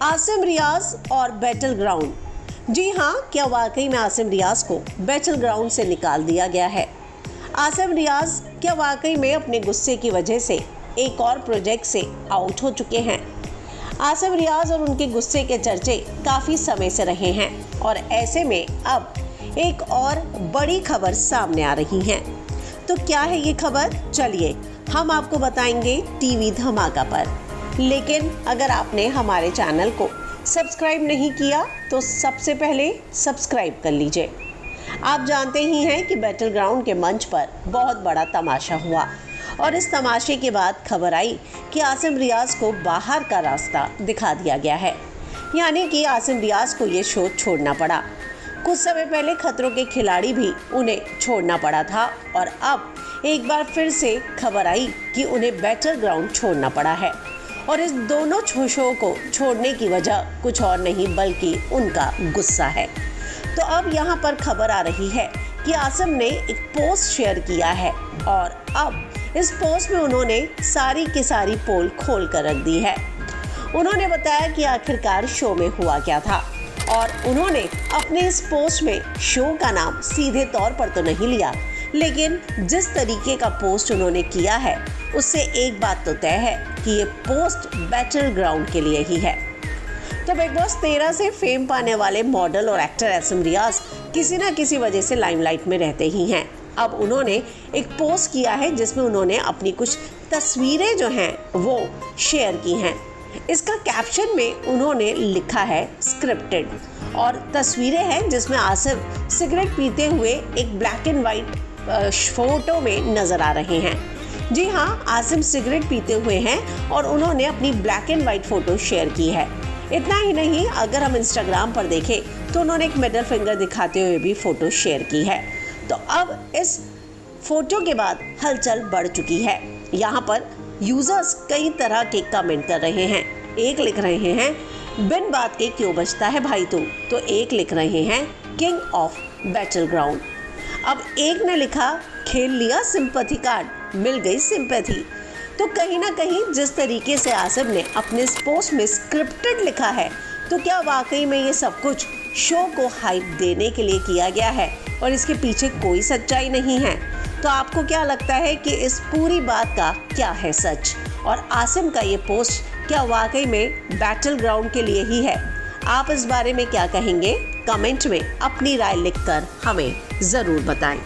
आसिम रियाज और battle ground. जी हाँ, क्या वाकई में आसिम रियाज को बैटल ग्राउंड से निकाल दिया गया है? आसिम रियाज क्या वाकई में अपने गुस्से की वजह से एक और प्रोजेक्ट से आउट हो चुके हैं? आसिम रियाज और उनके गुस्से के चर्चे काफ़ी समय से रहे हैं और ऐसे में अब एक और बड़ी खबर सामने आ रही है। तो क्या है ये खबर? चलिए हम आपको बताएंगे टीवी धमाका पर। लेकिन अगर आपने हमारे चैनल को सब्सक्राइब नहीं किया तो सबसे पहले सब्सक्राइब कर लीजिए। आप जानते ही हैं कि बैटल ग्राउंड के मंच पर बहुत बड़ा तमाशा हुआ और इस तमाशे के बाद खबर आई कि आसिम रियाज को बाहर का रास्ता दिखा दिया गया है, यानी कि आसिम रियाज को ये शो छोड़ना पड़ा। कुछ समय पहले खतरों के खिलाड़ी भी उन्हें छोड़ना पड़ा था और अब एक बार फिर से खबर आई कि उन्हें बैटल ग्राउंड छोड़ना पड़ा है। और इस दोनों शो को छोड़ने की वजह कुछ और नहीं बल्कि उनका गुस्सा है। तो अब यहाँ पर खबर आ रही है कि आसिम ने एक पोस्ट शेयर किया है और अब इस पोस्ट में उन्होंने सारी की सारी पोल खोल कर रख दी है। उन्होंने बताया कि आखिरकार शो में हुआ क्या था और उन्होंने अपने इस पोस्ट में शो का नाम सीधे तौर पर तो नहीं लिया, लेकिन जिस तरीके का पोस्ट उन्होंने किया है उससे एक बात तो तय है कि ये पोस्ट बैटल ग्राउंड के लिए ही है। तो बिग बॉस 13 से फेम पाने वाले मॉडल और एक्टर आसिम रियाज किसी न किसी वजह से लाइमलाइट में रहते ही हैं। अब उन्होंने एक पोस्ट किया है जिसमें उन्होंने अपनी कुछ तस्वीरें जो हैं वो शेयर की हैं। इसका कैप्शन में उन्होंने लिखा है स्क्रिप्टेड और तस्वीरें हैं जिसमें आसिम सिगरेट पीते हुए एक ब्लैक एंड वाइट फोटो में नजर आ रहे हैं। जी हाँ, आसिम सिगरेट पीते हुए हैं और उन्होंने अपनी black and white photo share की है। इतना ही नहीं, अगर हम इंस्टाग्राम पर देखें तो उन्होंने एक मिडल फिंगर दिखाते हुए भी फोटो शेयर की है। तो अब इस फोटो के बाद हलचल बढ़ चुकी है। यहाँ पर यूजर्स कई तरह के कमेंट कर रहे हैं। एक लिख रहे हैं बिन बात के क्यों बचता है भाई तू, तो एक लिख रहे हैं किंग ऑफ बैटल ग्राउंड। अब एक ने लिखा खेल लिया सिंपैथी कार्ड, मिल गई सिंपैथी। तो कहीं ना कहीं जिस तरीके से आसिम ने अपने इस पोस्ट में स्क्रिप्टेड लिखा है, तो क्या वाकई में ये सब कुछ शो को हाइप देने के लिए किया गया है और इसके पीछे कोई सच्चाई नहीं है? तो आपको क्या लगता है कि इस पूरी बात का क्या है सच और आसिम का ये पोस्ट क्या वाकई में बैटल ग्राउंड के लिए ही है? आप इस बारे में क्या कहेंगे? कमेंट में अपनी राय लिखकर हमें ज़रूर बताएं।